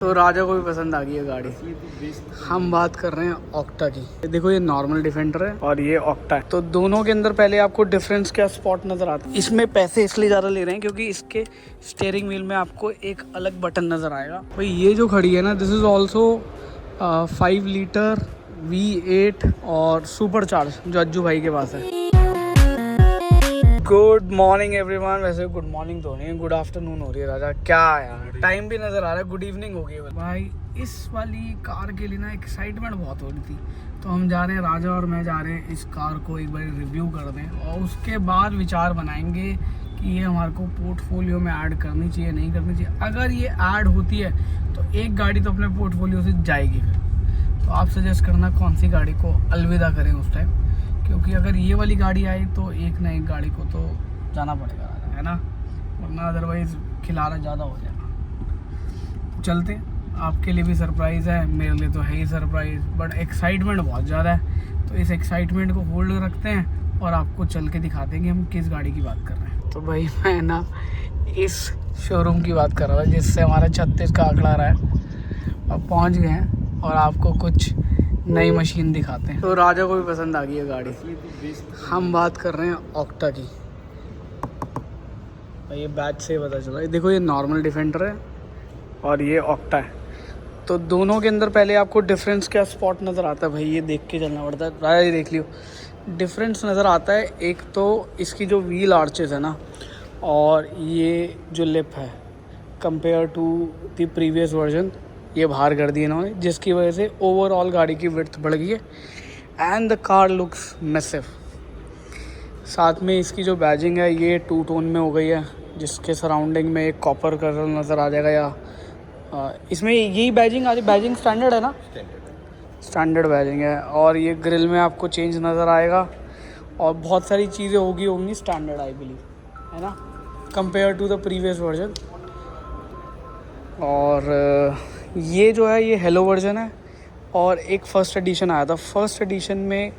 तो राजा को भी पसंद आ गई है गाड़ी। हम बात कर रहे हैं ऑक्टा की। देखो ये नॉर्मल डिफेंडर है और ये ऑक्टा है, तो दोनों के अंदर पहले आपको डिफरेंस क्या स्पॉट नज़र आता है। इसमें पैसे इसलिए ज़्यादा ले रहे हैं क्योंकि इसके स्टीयरिंग व्हील में आपको एक अलग बटन नज़र आएगा। भाई ये जो खड़ी है ना, this is also 5 litre V8 और सुपर चार्ज जो अज्जू भाई के पास है। Good morning everyone. वैसे गुड मॉर्निंग तो नहीं, गुड आफ्टरनून हो रही है राजा। क्या यार टाइम भी नज़र आ रहा है, गुड इवनिंग हो गई है भाई। इस वाली कार के लिए ना एक्साइटमेंट बहुत हो रही थी, तो हम जा रहे हैं, राजा और मैं जा रहे हैं इस कार को एक बार रिव्यू कर दें और उसके बाद विचार बनाएंगे कि ये हमारे को पोर्टफोलियो में ऐड करनी चाहिए नहीं करनी चाहिए। अगर ये ऐड होती है तो एक गाड़ी तो अपने पोर्टफोलियो से जाएगी। फिर तो आप सजेस्ट करना कौन सी गाड़ी को अलविदा करें उस टाइम, क्योंकि अगर ये वाली गाड़ी आई तो एक ना एक गाड़ी को तो जाना पड़ेगा, है ना, वरना अदरवाइज़ खिलाना ज़्यादा हो जाएगा। चलते हैं, आपके लिए भी सरप्राइज़ है, मेरे लिए तो है ही सरप्राइज़, बट एक्साइटमेंट बहुत ज़्यादा है। तो इस एक्साइटमेंट को होल्ड रखते हैं और आपको चल के दिखाते हैं कि हम किस गाड़ी की बात कर रहे हैं। तो भाई मैं ना इस शोरूम की बात कर रहा था जिससे हमारा 36 का आंकड़ा रहा है। अब पहुँच गए हैं और आपको कुछ नई मशीन दिखाते हैं। तो राजा को भी पसंद आ गई है गाड़ी। हम बात कर रहे हैं ऑक्टा की। ये बैच से पता चला। देखो ये नॉर्मल डिफेंडर है और ये ऑक्टा है, तो दोनों के अंदर पहले आपको डिफरेंस क्या स्पॉट नज़र आता है। भाई ये देख के चलना पड़ता है। राजा ये देख लियो, डिफरेंस नज़र आता है। एक तो इसकी जो व्हील आर्चेस है ना, और ये जो लिप है compare to the previous version, ये बाहर कर दी इन्होंने, जिसकी वजह से ओवरऑल गाड़ी की विड्थ बढ़ गई है and the car looks massive. साथ में इसकी जो बैजिंग है ये 2 टोन में हो गई है, जिसके सराउंडिंग में एक कॉपर कलर नज़र आ जाएगा, या इसमें यही बैजिंग आ रही। बैजिंग स्टैंडर्ड है ना, स्टैंडर्ड बैजिंग है। और ये ग्रिल में आपको चेंज नज़र आएगा और बहुत सारी चीज़ें होंगी स्टैंडर्ड, आई बिलीव, है ना, compare to the previous version. और ये जो है ये हेलो वर्जन है और एक फ़र्स्ट एडिशन आया था। फर्स्ट एडिशन में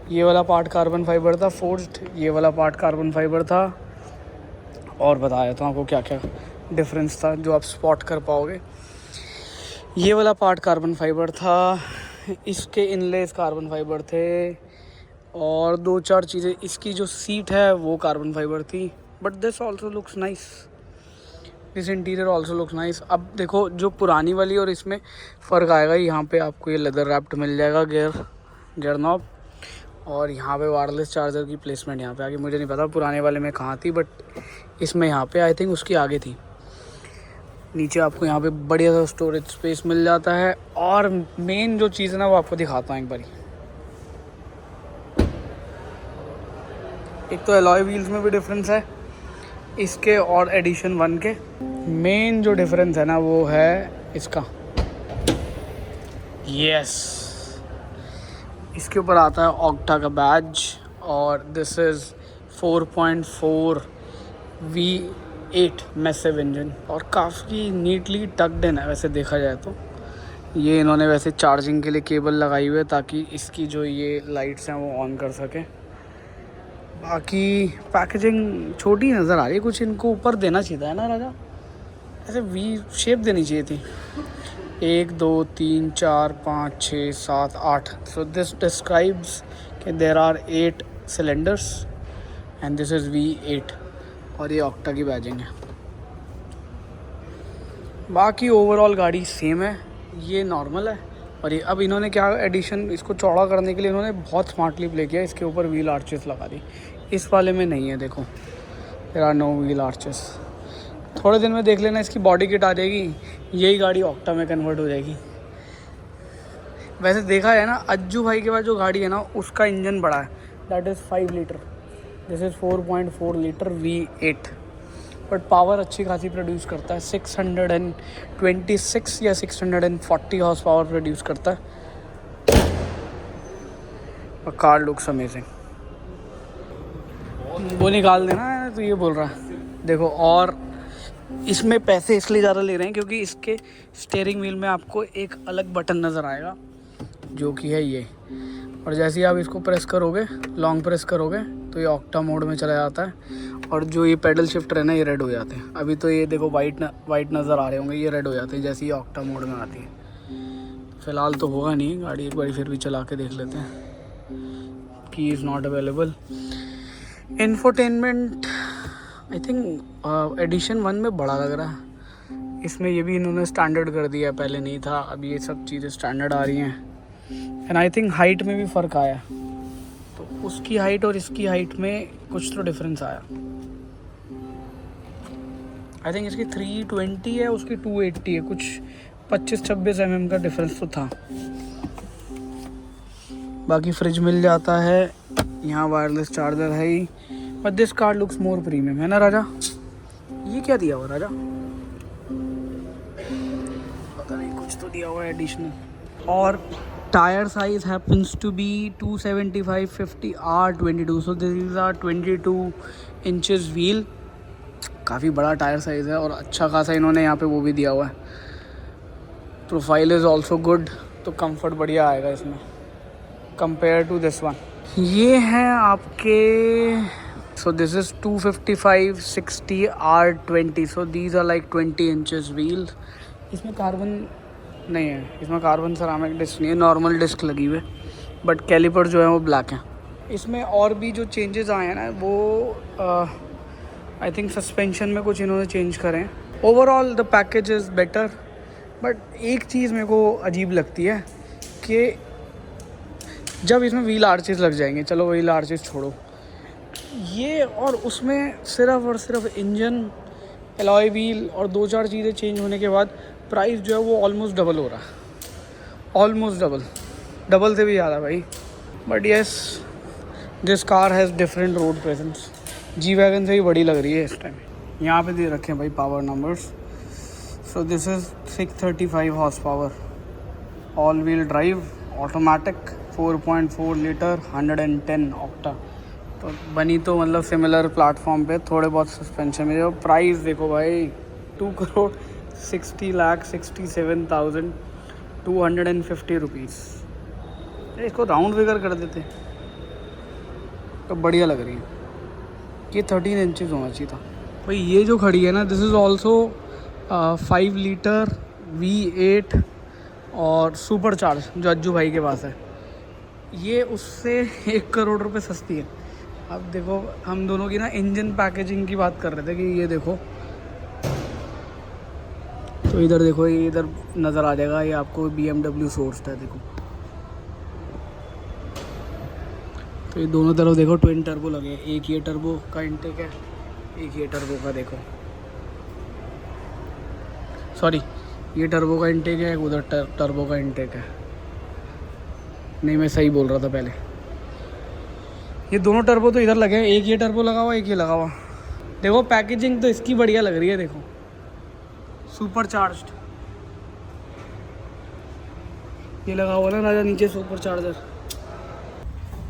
ये वाला पार्ट कार्बन फाइबर था फोर्ज्ड, ये वाला पार्ट कार्बन फाइबर था। और बताया था आपको क्या क्या डिफरेंस था जो आप स्पॉट कर पाओगे। ये वाला पार्ट कार्बन फाइबर था, इसके इनलेस कार्बन फाइबर थे और 2-4 चीज़ें। इसकी जो सीट है वो कार्बन फाइबर थी, but this also looks nice, this interior also looks nice. अब देखो जो पुरानी वाली और इसमें फ़र्क आएगा, यहाँ पे आपको ये लेदर रैप्ड मिल जाएगा गेयर नॉब, और यहाँ पे वायरलेस चार्जर की प्लेसमेंट यहाँ पे आगे। मुझे नहीं पता पुराने वाले में कहाँ थी, बट इसमें यहाँ पे आई थिंक उसकी आगे थी। नीचे आपको यहाँ पे बढ़िया सा स्टोरेज स्पेस मिल जाता है। और मेन जो चीज़ है ना वो आपको दिखाता हूँ एक बारी। एक तो एलॉय व्हील्स में भी डिफरेंस है इसके और एडिशन 1 के। मेन जो डिफरेंस है ना वो है इसका, इसके ऊपर आता है ऑक्टा का बैज और this is 4.4 V8 massive engine और काफ़ी नीटली टक्ड इन है वैसे देखा जाए तो। ये इन्होंने वैसे चार्जिंग के लिए केबल लगाई हुई है ताकि इसकी जो ये लाइट्स हैं वो ऑन कर सके। बाकी पैकेजिंग छोटी नज़र आ रही है, कुछ इनको ऊपर देना चाहिए था, है ना राजा, ऐसे वी शेप देनी चाहिए थी। 1 2 3 4 5 6 7 8। सो दिस डिस्क्राइब्स कि there are 8 cylinders and this is V8 और ये ऑक्टा की बैजिंग है। बाकी ओवरऑल गाड़ी सेम है, ये नॉर्मल है। और ये अब इन्होंने क्या एडिशन, इसको चौड़ा करने के लिए इन्होंने बहुत स्मार्टली प्ले किया, इसके ऊपर व्हील आर्चेस लगा दी। इस वाले में नहीं है, देखो there are no wheel arches. थोड़े दिन में देख लेना इसकी बॉडी किट आ जाएगी, यही गाड़ी ऑक्टा में कन्वर्ट हो जाएगी। वैसे देखा है ना, अज्जू भाई के पास जो गाड़ी है ना उसका इंजन बड़ा है, that is 5 litre, this is 4.4 litre V8, but power अच्छी खासी प्रोड्यूस करता है। 626 या 640 हॉर्स पावर प्रोड्यूस करता है और कार लुक्स अमेजिंग। वो निकाल देना तो ये बोल रहा है देखो। और इसमें पैसे इसलिए ज़्यादा ले रहे हैं क्योंकि इसके स्टीयरिंग व्हील में आपको एक अलग बटन नज़र आएगा, जो कि है ये। और जैसे ही आप इसको प्रेस करोगे, लॉन्ग प्रेस करोगे तो ये ऑक्टा मोड में चला जाता है। और जो ये पेडल शिफ्टर है ना, ये रेड हो जाते हैं। अभी तो ये देखो वाइट नज़र आ रहे होंगे, ये रेड हो जाते हैं जैसे ही ऑक्टा मोड में आती है। फ़िलहाल तो होगा नहीं, गाड़ी एक बार फिर भी चला के देख लेते हैं। Key is not available. Infotainment I think edition 1 में बड़ा लग रहा है। इसमें ये भी इन्होंने स्टैंडर्ड कर दिया, पहले नहीं था, अब ये सब चीज़ें स्टैंडर्ड आ रही हैं। एंड आई थिंक हाइट में भी फ़र्क आया, तो उसकी हाइट और इसकी हाइट में कुछ तो डिफरेंस आया। आई थिंक इसकी 320 है, उसकी 280 है, कुछ 25-26 mm का डिफरेंस तो था। बाकी फ्रिज मिल जाता है, यहाँ वायरलेस चार्जर है ही। But this car looks more premium, है ना राजा? ये क्या दिया हुआ राजा? पता नहीं, कुछ तो दिया हुआ है एडिशनल। और tyre size happens to be 275 50 R22, so this are 22 inches wheel. काफ़ी बड़ा टायर साइज़ है और अच्छा खासा इन्होंने यहाँ पे वो भी दिया हुआ है। प्रोफाइल इज़ ऑल्सो गुड, तो कंफर्ट बढ़िया आएगा इसमें कंपेयर टू दिस वन। ये हैं आपके, so this is 255 60 R20, so these are like 20 inches wheel. इसमें कार्बन नहीं है, इसमें कार्बन सेरामिक डिस्क नहीं है, नॉर्मल डिस्क लगी हुई है, बट कैलिपर जो है वो ब्लैक है। इसमें और भी जो चेंजेस आए हैं ना, वो आई थिंक सस्पेंशन में कुछ इन्होंने चेंज करे हैं। Overall the package is better, but एक चीज़ मेरे को अजीब लगती है कि जब इसमें व्हील आर्चेस लग जाएंगे, चलो व्हील आर्चेस छोड़ो, ये और उसमें सिर्फ और सिर्फ इंजन, एलॉय व्हील और 2-4 चीज़ें चेंज होने के बाद प्राइस जो है वो ऑलमोस्ट डबल हो रहा है। ऑलमोस्ट डबल से भी ज़्यादा भाई। But yes, this car has different road presence. G wagon से ही बड़ी लग रही है इस टाइम। यहाँ पे दे रखे हैं भाई power numbers. So this is 635 horse power, all wheel drive, automatic, 4.4 litre, 110 octa. तो बनी तो मतलब सिमिलर प्लेटफॉर्म पे, थोड़े बहुत सस्पेंशन में। जो प्राइस देखो भाई, 2,60,67,250 रुपीज़। इसको राउंड फिगर कर देते तो बढ़िया लग रही है। ये 13 इंचेस होना चाहिए था भाई। ये जो खड़ी है ना, this is also 5 litre V8 और सुपर चार्ज जो अज्जू भाई के पास है। ये उससे 1 करोड़ रुपए सस्ती है। अब देखो, हम दोनों की ना इंजन पैकेजिंग की बात कर रहे थे कि ये देखो, तो इधर देखो, ये इधर नज़र आ जाएगा, ये आपको BMW सोर्स्ड है देखो। तो ये दोनों तरफ देखो ट्विन टर्बो लगे हैं। एक ये टर्बो का इंटेक है, एक ये टर्बो का देखो, सॉरी ये टर्बो का इंटेक है, उधर टर्बो का इंटेक है। नहीं, मैं सही बोल रहा था पहले। ये दोनों टर्बो तो इधर लगे हैं, एक ये टर्बो लगा हुआ, एक ये लगा हुआ। देखो पैकेजिंग तो इसकी बढ़िया लग रही है, देखो सुपर चार्ज्ड। ये लगा हुआ ना राजा नीचे सुपर चार्जर।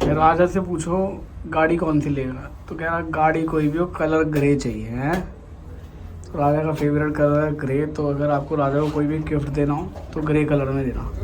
राजा से पूछो गाड़ी कौन सी लेगा, तो कह रहा गाड़ी कोई भी हो, कलर ग्रे चाहिए है। तो राजा का फेवरेट कलर है ग्रे, तो अगर आपको राजा को कोई भी गिफ्ट देना हो तो ग्रे कलर में देना।